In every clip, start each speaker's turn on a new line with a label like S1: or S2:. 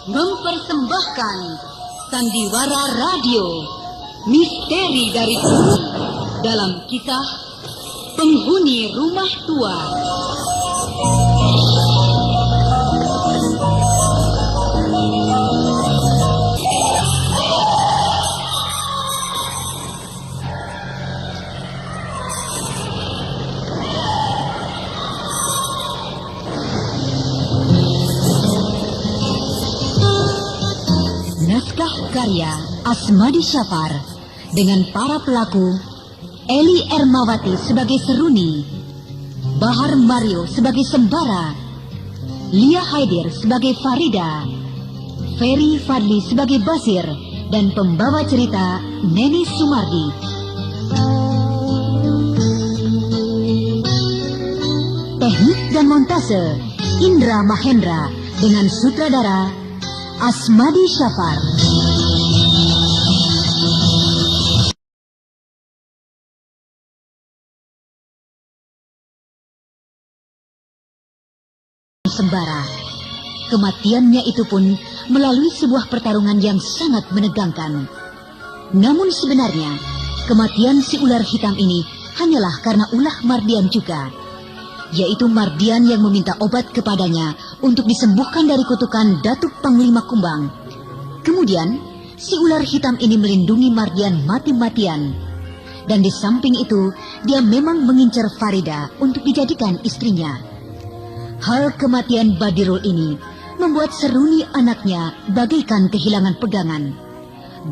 S1: mempersembahkan Sandiwara Radio, Misteri dari Gunung, dalam kisah Penghuni Rumah Tua. Naskah karya Asmadi Syafar dengan para pelaku Eli Ermawati sebagai Seruni, Bahar Mario sebagai Sembara, Lia Haidir sebagai Farida, Ferry Fadli sebagai Basir, dan pembawa cerita Neni Sumardi. Teknik dan montase Indra Mahendra dengan sutradara Asmadi Syafar. Sembara, kematiannya itu pun melalui sebuah pertarungan yang sangat menegangkan. Namun sebenarnya, kematian si ular hitam ini hanyalah karena ulah Mardian juga, yaitu Mardian yang meminta obat kepadanya untuk disembuhkan dari kutukan Datuk Panglima Kumbang. Kemudian, si ular hitam ini melindungi Mardian mati-matian. Dan di samping itu, dia memang mengincar Farida untuk dijadikan istrinya. Hal kematian Badirul ini membuat Seruni anaknya bagaikan kehilangan pegangan.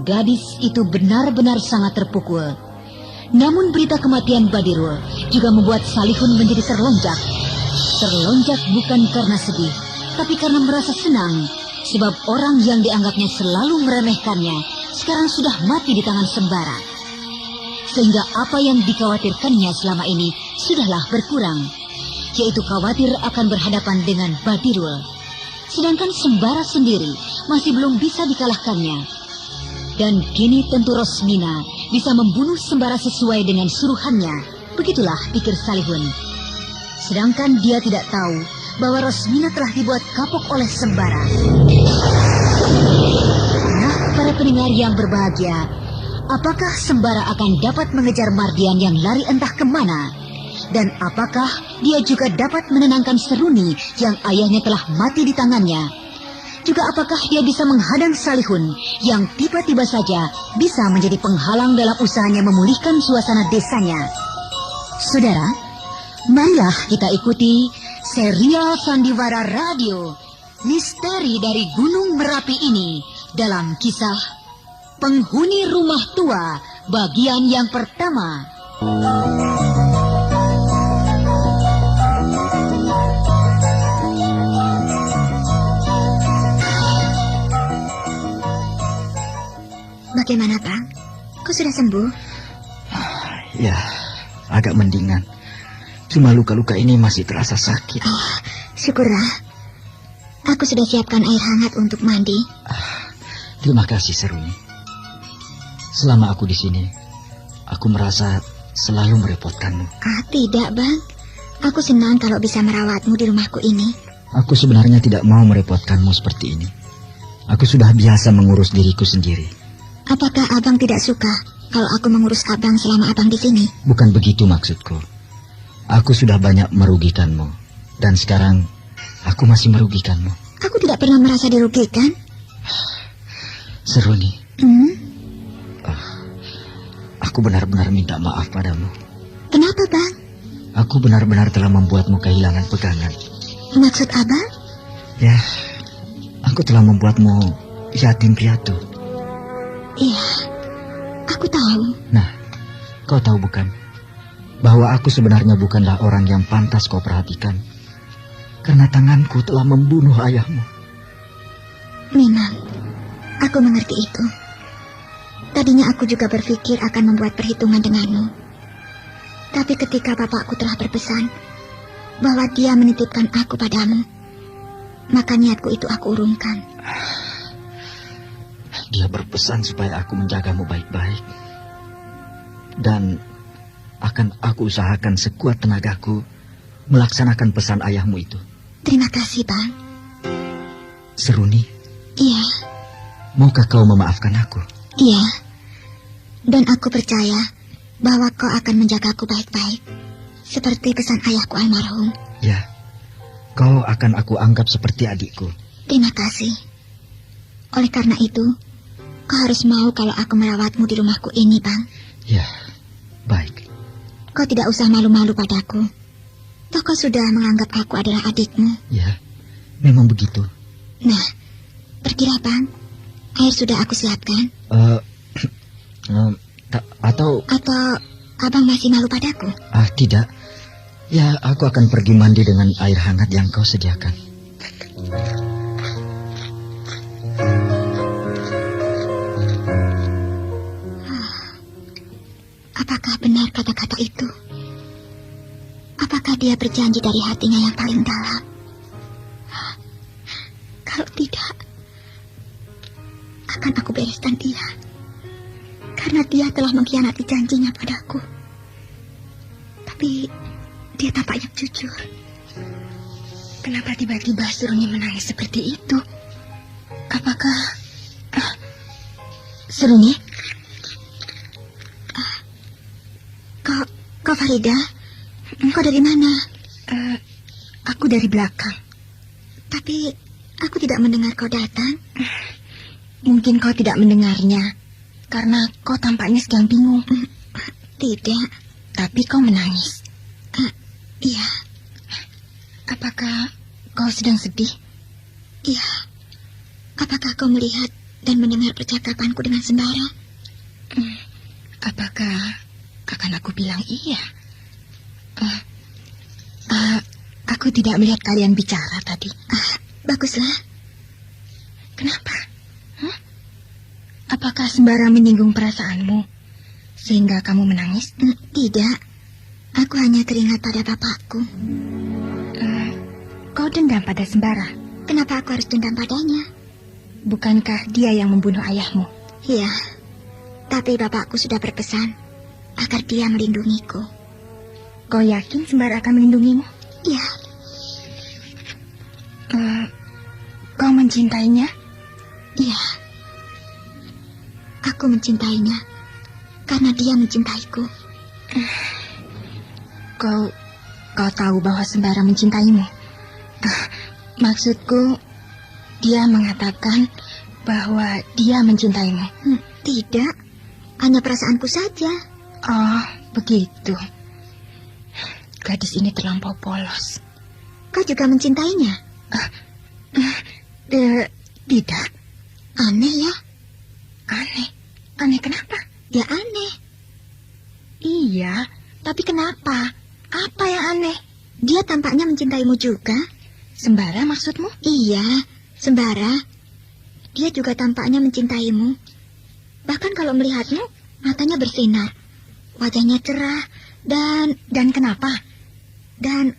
S1: Gadis itu benar-benar sangat terpukul. Namun berita kematian Badirul juga membuat Salihun menjadi terlonjak. Terlonjak bukan karena sedih, tapi karena merasa senang. Sebab orang yang dianggapnya selalu meremehkannya sekarang sudah mati di tangan Sembara. Sehingga apa yang dikhawatirkannya selama ini sudahlah berkurang, yaitu khawatir akan berhadapan dengan Badirul. Sedangkan Sembara sendiri masih belum bisa dikalahkannya. Dan kini tentu Rosmina bisa membunuh Sembara sesuai dengan suruhannya. Begitulah pikir Salihun. Sedangkan dia tidak tahu bahwa Rosmina telah dibuat kapok oleh Sembara. Nah, para pendengar yang berbahagia, apakah Sembara akan dapat mengejar Mardian yang lari entah kemana? Dan apakah dia juga dapat menenangkan Seruni yang ayahnya telah mati di tangannya? Juga apakah dia bisa menghadang Salihun yang tiba-tiba saja bisa menjadi penghalang dalam usahanya memulihkan suasana desanya? Saudara, marilah kita ikuti serial Sandiwara Radio, Misteri dari Gunung Merapi ini dalam kisah Penghuni Rumah Tua bagian yang pertama.
S2: Bagaimana, Bang? Kau sudah sembuh?
S3: Ya, agak mendingan. Cuma luka-luka ini masih terasa sakit.
S2: Oh, syukurlah. Aku sudah siapkan air hangat untuk mandi.
S3: Terima kasih, Seruni. Selama aku di sini, aku merasa selalu merepotkanmu.
S2: Tidak, Bang. Aku senang kalau bisa merawatmu di rumahku ini.
S3: Aku sebenarnya tidak mau merepotkanmu seperti ini. Aku sudah biasa mengurus diriku sendiri.
S2: Apakah Abang tidak suka kalau aku mengurus Abang selama Abang di sini?
S3: Bukan begitu maksudku. Aku sudah banyak merugikanmu. Dan sekarang aku masih merugikanmu.
S2: Aku tidak pernah merasa dirugikan.
S3: Seruni. Aku benar-benar minta maaf padamu.
S2: Kenapa, Bang?
S3: Aku benar-benar telah membuatmu kehilangan pegangan.
S2: Maksud Abang?
S3: Ya, aku telah membuatmu yatim piatu.
S2: Iya, aku tahu.
S3: Nah, kau tahu bukan bahwa aku sebenarnya bukanlah orang yang pantas kau perhatikan, karena tanganku telah membunuh ayahmu.
S2: Memang, aku mengerti itu. Tadinya aku juga berpikir akan membuat perhitungan denganmu. Tapi ketika bapakku telah berpesan bahwa dia menitipkan aku padamu, maka niatku itu aku urungkan.
S3: Dia berpesan supaya aku menjagamu baik-baik. Dan akan aku usahakan sekuat tenagaku melaksanakan pesan ayahmu itu.
S2: Terima kasih, Bang.
S3: Seruni,
S2: Iya,
S3: Maukah kau memaafkan aku?
S2: iya. Dan aku percaya bahwa kau akan menjagaku baik-baik. Seperti pesan ayahku almarhum.
S3: Ya, kau akan aku anggap seperti adikku.
S2: Terima kasih. Oleh karena itu, kau harus mau kalau aku merawatmu di rumahku ini, Bang.
S3: Ya, baik.
S2: Kau tidak usah malu-malu padaku. Toh kau sudah menganggap aku adalah adikmu.
S3: Ya, memang begitu.
S2: Nah, pergilah, Bang. Air sudah aku siapkan.
S3: Atau
S2: Abang masih malu padaku?
S3: tidak. Ya, aku akan pergi mandi dengan air hangat yang kau sediakan.
S2: Apakah benar kata-kata itu? Apakah dia berjanji dari hatinya yang paling dalam? Kalau tidak, akan aku bereskan dia. Karena dia telah mengkhianati janjinya padaku. Tapi dia tampaknya jujur.
S1: Kenapa tiba-tiba Seruni menangis seperti itu? Apakah... Seruni?
S2: Kau Farida? Kau dari mana?
S1: Aku dari belakang.
S2: Tapi aku tidak mendengar kau datang.
S1: Mungkin kau tidak mendengarnya, karena kau tampaknya sedang bingung.
S2: Tidak.
S1: Tapi kau menangis.
S2: Iya.
S1: Apakah kau sedang sedih?
S2: Iya. Apakah kau melihat dan mendengar percakapanku dengan Sembara?
S1: Apakah akan aku bilang iya? Aku tidak melihat kalian bicara tadi.
S2: Baguslah.
S1: Kenapa? Apakah Sembara menyinggung perasaanmu sehingga kamu menangis?
S2: Tidak. Aku hanya teringat pada bapakku.
S1: Kau dendam pada Sembara?
S2: Kenapa aku harus dendam padanya?
S1: Bukankah dia yang membunuh ayahmu?
S2: Iya. Tapi bapakku sudah berpesan agar dia melindungiku.
S1: Kau yakin Sembara akan melindungimu?
S2: Iya.
S1: Kau mencintainya?
S2: Iya. Aku mencintainya karena dia mencintaiku.
S1: Kau tahu bahwa Sembara mencintaimu? Maksudku, dia mengatakan bahwa dia mencintaimu.
S2: Tidak, hanya perasaanku saja.
S1: Oh, begitu. Gadis ini terlampau polos.
S2: Kau juga mencintainya?
S1: Tidak.
S2: Aneh ya?
S1: Aneh? Aneh kenapa?
S2: Ya aneh.
S1: Iya, tapi kenapa? Apa yang aneh?
S2: Dia tampaknya mencintaimu juga.
S1: Sembara maksudmu?
S2: Iya, Sembara. Dia juga tampaknya mencintaimu. Bahkan kalau melihatmu, matanya bersinar. Wajahnya cerah
S1: Dan kenapa?
S2: Dan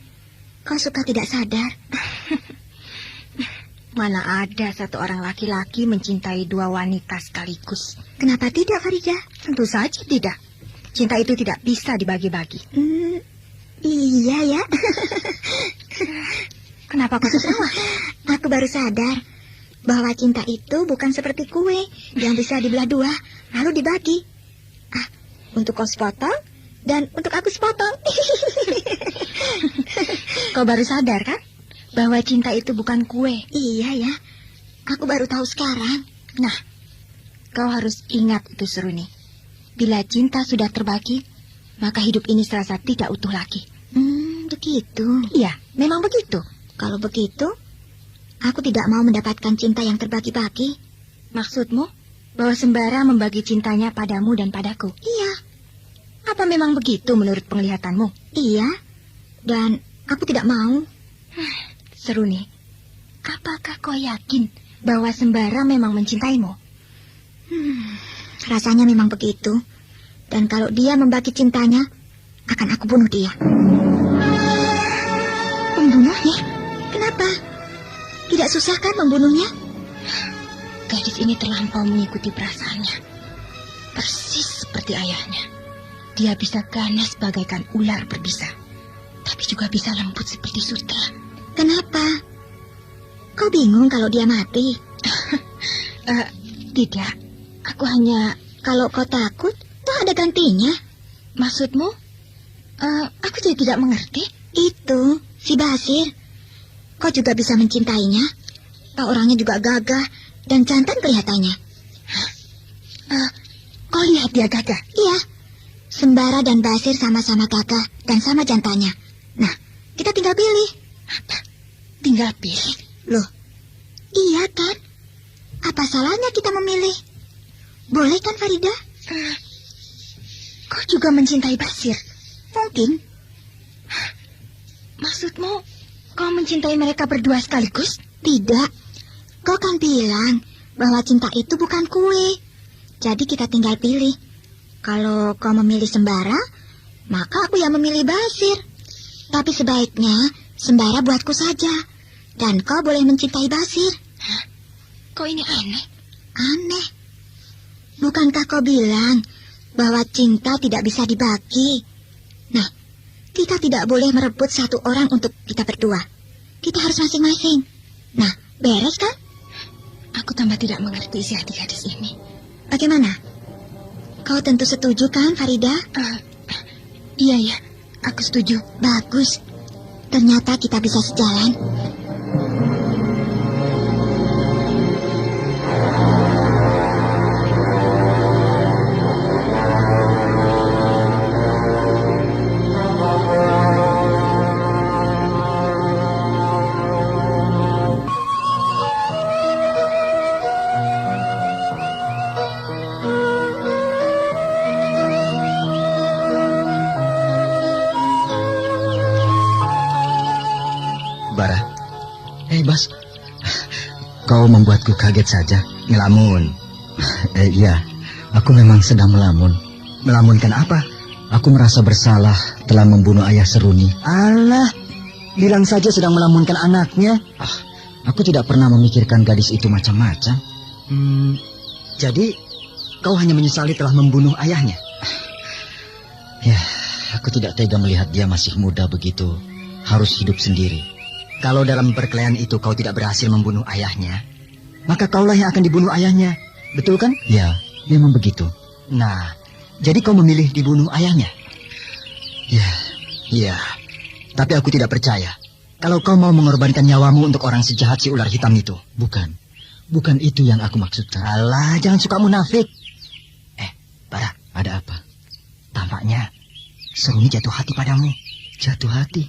S2: kau suka tidak sadar.
S1: Mana ada satu orang laki-laki mencintai dua wanita sekaligus?
S2: Kenapa tidak, Farida?
S1: Tentu saja tidak. Cinta itu tidak bisa dibagi-bagi.
S2: Iya ya.
S1: Kenapa kau tertawa?
S2: Aku baru sadar bahwa cinta itu bukan seperti kue yang bisa dibelah dua lalu dibagi. Untuk kau sepotong dan untuk aku sepotong.
S1: Kau baru sadar kan bahwa cinta itu bukan kue?
S2: Iya ya. Aku baru tahu sekarang.
S1: Nah, kau harus ingat itu, Seruni. Bila cinta sudah terbagi, maka hidup ini serasa tidak utuh lagi.
S2: Begitu.
S1: Iya, memang begitu.
S2: Kalau begitu, aku tidak mau mendapatkan cinta yang terbagi-bagi.
S1: Maksudmu bahwa Sembara membagi cintanya padamu dan padaku?
S2: Iya.
S1: Apa memang begitu menurut penglihatanmu?
S2: Iya. Dan aku tidak mau.
S1: Seruni, apakah kau yakin bahwa Sembara memang mencintaimu?
S2: Rasanya memang begitu. Dan kalau dia membagi cintanya, akan aku bunuh dia.
S1: Membunuhnya?
S2: Kenapa? Tidak susah kan membunuhnya?
S1: Gadis ini terlampau mengikuti perasaannya. Persis seperti ayahnya. Dia bisa ganas bagaikan ular berbisa. Tapi juga bisa lembut seperti sutra.
S2: Kenapa? Kau bingung kalau dia mati? Tidak. Aku hanya... Kalau kau takut, toh ada gantinya. Maksudmu? Aku jadi tidak mengerti. Itu, si Basir. Kau juga bisa mencintainya. Kau orangnya juga gagah dan jantan kelihatannya. Kau lihat dia gagah? Iya. Sembara dan Basir sama-sama gagah dan sama jantannya. Nah, kita tinggal pilih. Apa? Tinggal pilih? Loh, iya kan? Apa salahnya kita memilih? Boleh kan, Farida? Kau juga mencintai Basir? Mungkin. Maksudmu, kau mencintai mereka berdua sekaligus? Tidak. Kau kan bilang bahwa cinta itu bukan kue. Jadi kita tinggal pilih. Kalau kau memilih Sembara, maka aku yang memilih Basir. Tapi sebaiknya Sembara buatku saja. Dan kau boleh mencintai Basir. Kok ini aneh? Aneh. Bukankah kau bilang bahwa cinta tidak bisa dibagi? Nah, kita tidak boleh merebut satu orang untuk kita berdua. Kita harus masing-masing. Nah, beres kan? Aku tambah tidak mengerti isi hati gadis ini. Bagaimana? Kau tentu setuju kan, Farida? Iya, aku setuju. Bagus. Ternyata kita bisa sejalan.
S3: Bara. Bas. Kau membuatku kaget saja.
S4: Ngelamun.
S3: Iya, aku memang sedang melamun.
S4: Melamunkan apa?
S3: Aku merasa bersalah telah membunuh ayah Seruni.
S4: Alah, bilang saja sedang melamunkan anaknya.
S3: Aku tidak pernah memikirkan gadis itu macam-macam.
S4: Jadi, kau hanya menyesali telah membunuh ayahnya?
S3: Ya, aku tidak tega melihat dia masih muda begitu. Harus hidup sendiri.
S4: Kalau dalam perkelahian itu kau tidak berhasil membunuh ayahnya, maka kaulah yang akan dibunuh ayahnya. Betul kan?
S3: Ya, memang begitu.
S4: Nah, jadi kau memilih dibunuh ayahnya?
S3: Ya.
S4: Tapi aku tidak percaya kalau kau mau mengorbankan nyawamu untuk orang sejahat si ular hitam itu.
S3: Bukan itu yang aku maksudkan.
S4: Alah, jangan suka munafik. Bara,
S3: ada apa?
S4: Tampaknya Seruni jatuh hati padamu.
S3: Jatuh hati?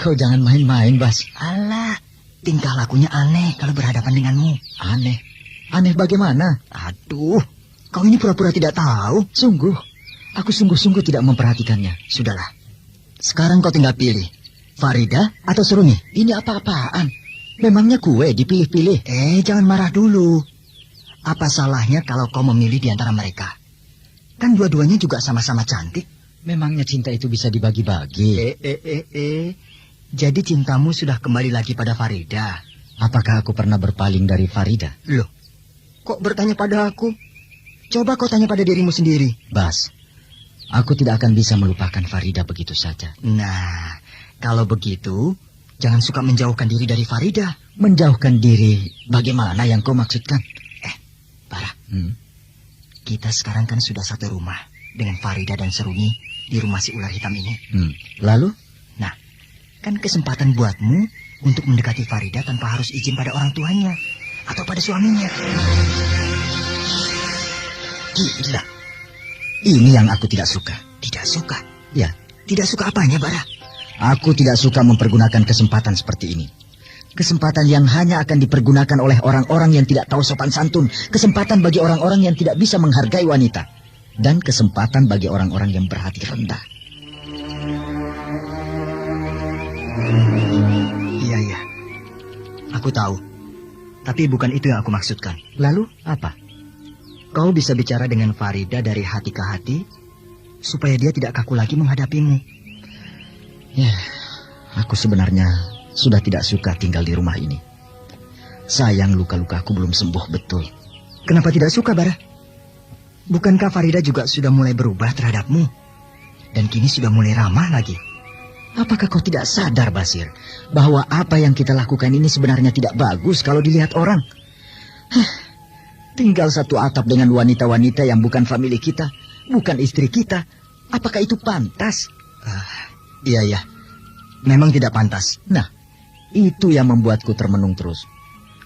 S3: Kau jangan main-main, Bas.
S4: Alah, tingkah lakunya aneh kalau berhadapan denganmu.
S3: Aneh? Aneh bagaimana?
S4: Aduh, kau ini pura-pura tidak tahu.
S3: Sungguh, aku sungguh-sungguh tidak memperhatikannya.
S4: Sudahlah, sekarang kau tinggal pilih. Farida atau Seruni?
S3: Ini apa-apaan? Memangnya kue dipilih-pilih?
S4: Jangan marah dulu. Apa salahnya kalau kau memilih di antara mereka? Kan dua-duanya juga sama-sama cantik.
S3: Memangnya cinta itu bisa dibagi-bagi?
S4: Jadi cintamu sudah kembali lagi pada Farida.
S3: Apakah aku pernah berpaling dari Farida?
S4: Loh, kok bertanya pada aku? Coba kau tanya pada dirimu sendiri.
S3: Bas, aku tidak akan bisa melupakan Farida begitu saja.
S4: Nah, kalau begitu, jangan suka menjauhkan diri dari Farida.
S3: Menjauhkan diri, bagaimana yang kau maksudkan?
S4: Bara, kita sekarang kan sudah satu rumah dengan Farida dan Seruni di rumah si ular hitam ini.
S3: Lalu?
S4: Nah, kan kesempatan buatmu untuk mendekati Farida tanpa harus izin pada orang tuanya atau pada suaminya.
S3: Gila. Ini yang aku tidak suka.
S4: Tidak suka?
S3: Ya.
S4: Tidak suka apanya, Bara?
S3: Aku tidak suka mempergunakan kesempatan seperti ini. Kesempatan yang hanya akan dipergunakan oleh orang-orang yang tidak tahu sopan santun. Kesempatan bagi orang-orang yang tidak bisa menghargai wanita. Dan kesempatan bagi orang-orang yang berhati rendah.
S4: Iya. Aku tahu. Tapi bukan itu yang aku maksudkan.
S3: Lalu apa?
S4: Kau bisa bicara dengan Farida dari hati ke hati, supaya dia tidak kaku lagi menghadapimu.
S3: Ya, aku sebenarnya sudah tidak suka tinggal di rumah ini. Sayang luka-lukaku belum sembuh betul.
S4: Kenapa tidak suka, Bara? Bukankah Farida juga sudah mulai berubah terhadapmu? Dan kini sudah mulai ramah lagi.
S3: Apakah kau tidak sadar, Basir, bahwa apa yang kita lakukan ini sebenarnya tidak bagus kalau dilihat orang? Tinggal satu atap dengan wanita-wanita yang bukan famili kita, bukan istri kita. Apakah itu pantas?
S4: Iya. Memang tidak pantas.
S3: Nah, itu yang membuatku termenung terus.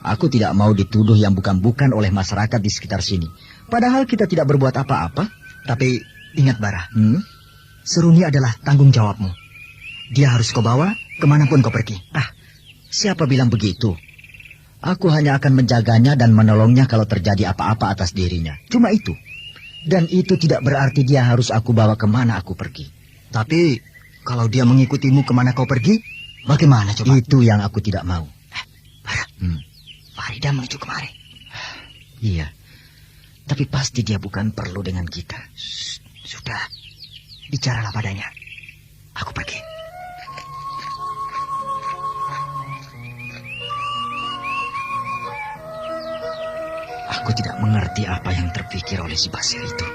S3: Aku tidak mau dituduh yang bukan-bukan oleh masyarakat di sekitar sini. Padahal kita tidak berbuat apa-apa.
S4: Tapi ingat Bara, Seruni adalah tanggung jawabmu. Dia harus kau bawa kemanapun kau pergi.
S3: Siapa bilang begitu? Aku hanya akan menjaganya dan menolongnya kalau terjadi apa-apa atas dirinya. Cuma itu. Dan itu tidak berarti dia harus aku bawa kemana aku pergi.
S4: Tapi kalau dia mengikutimu kemana kau pergi, bagaimana coba?
S3: Itu yang aku tidak mau.
S4: Bara, Farida menuju kemari.
S3: Iya. Tapi pasti dia bukan perlu dengan kita.
S4: Sudah, bicaralah padanya. Aku pergi.
S3: Aku tidak mengerti apa yang terpikir oleh si Basir itu.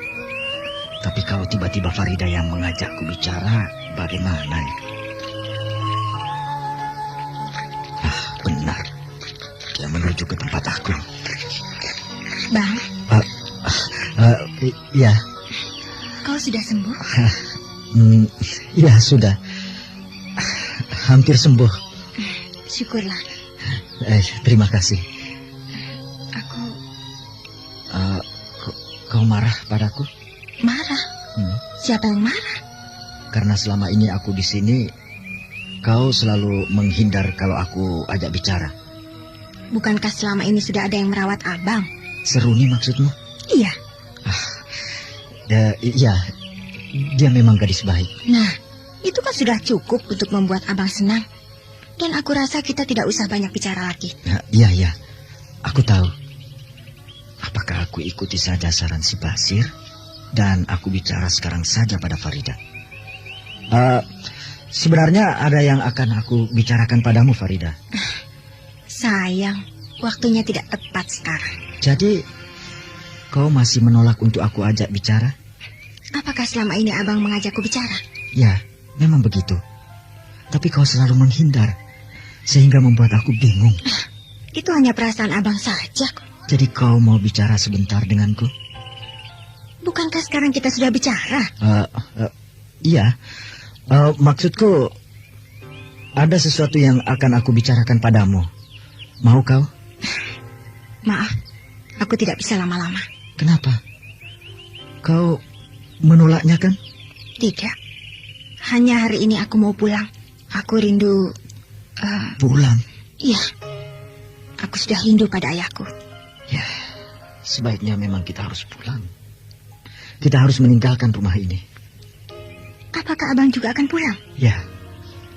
S3: Tapi kalau tiba-tiba Farida yang mengajakku bicara, bagaimana ya? Benar. Dia menuju ke tempat aku.
S2: Bang,
S3: Iya.
S2: kau sudah sembuh?
S3: Iya, sudah. Hampir sembuh.
S2: Syukurlah.
S3: Terima kasih.
S2: Aku
S3: Kau marah padaku?
S2: marah. Siapa yang marah?
S3: Karena selama ini aku di sini, kau selalu menghindar kalau aku ajak bicara.
S2: Bukankah selama ini sudah ada yang merawat abang?
S3: Seruni maksudmu?
S2: Iya.
S3: Iya, dia memang gadis baik.
S2: Nah, itu kan sudah cukup untuk membuat abang senang. Dan aku rasa kita tidak usah banyak bicara lagi.
S3: Iya, aku tahu. Apakah aku ikuti saja saran si Basir dan aku bicara sekarang saja pada Farida? Sebenarnya ada yang akan aku bicarakan padamu, Farida.
S2: Sayang, waktunya tidak tepat sekarang.
S3: Jadi, kau masih menolak untuk aku ajak bicara?
S2: Apakah selama ini abang mengajakku bicara?
S3: Ya, memang begitu. Tapi kau selalu menghindar, sehingga membuat aku bingung.
S2: Itu hanya perasaan abang saja.
S3: Jadi kau mau bicara sebentar denganku?
S2: Bukankah sekarang kita sudah bicara?
S3: Iya. Maksudku, ada sesuatu yang akan aku bicarakan padamu. Mau kau?
S2: Maaf, aku tidak bisa lama-lama.
S3: Kenapa? Kau menolaknya kan?
S2: Tidak. Hanya hari ini aku mau pulang. Aku rindu...
S3: Pulang?
S2: Iya. Aku sudah rindu pada ayahku.
S3: Ya, sebaiknya memang kita harus pulang. Kita harus meninggalkan rumah ini.
S2: Apakah abang juga akan pulang?
S3: Ya,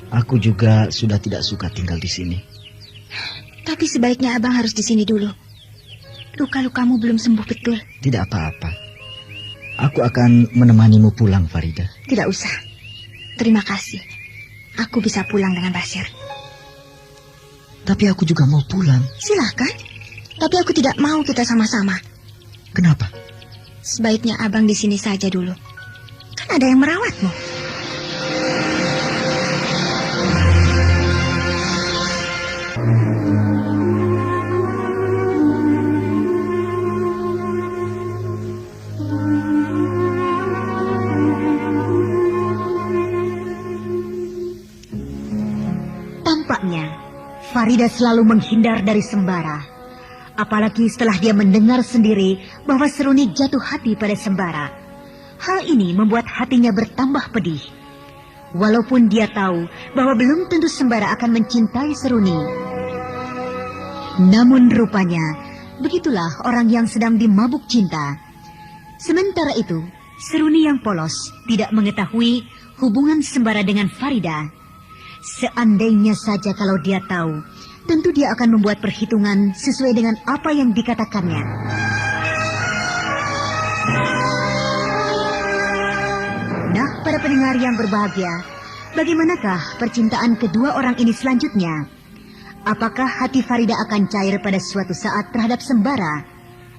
S3: aku juga sudah tidak suka tinggal di sini.
S2: Tapi sebaiknya abang harus di sini dulu. Luka-lukamu belum sembuh betul.
S3: Tidak apa-apa. Aku akan menemanimu pulang, Farida.
S2: Tidak usah. Terima kasih. Aku bisa pulang dengan Basir.
S3: Tapi aku juga mau pulang.
S2: Silahkan. Tapi aku tidak mau kita sama-sama.
S3: Kenapa?
S2: Sebaiknya abang di sini saja dulu. Kan ada yang merawatmu.
S1: Tampaknya Farida selalu menghindar dari Sembara. Apalagi setelah dia mendengar sendiri bahwa Seruni jatuh hati pada Sembara. Hal ini membuat hatinya bertambah pedih. Walaupun dia tahu bahwa belum tentu Sembara akan mencintai Seruni. Namun rupanya, begitulah orang yang sedang dimabuk cinta. Sementara itu, Seruni yang polos tidak mengetahui hubungan Sembara dengan Farida. Seandainya saja kalau dia tahu, tentu dia akan membuat perhitungan sesuai dengan apa yang dikatakannya. Nah, para pendengar yang berbahagia, bagaimanakah percintaan kedua orang ini selanjutnya? Apakah hati Farida akan cair pada suatu saat terhadap Sembara?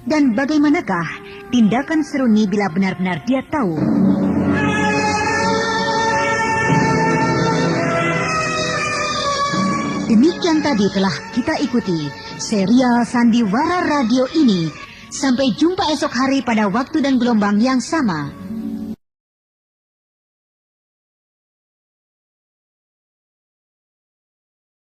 S1: Dan bagaimanakah tindakan Seruni bila benar-benar dia tahu? Demikian tadi telah kita ikuti serial Sandiwara Radio ini. Sampai jumpa esok hari pada waktu dan gelombang yang sama.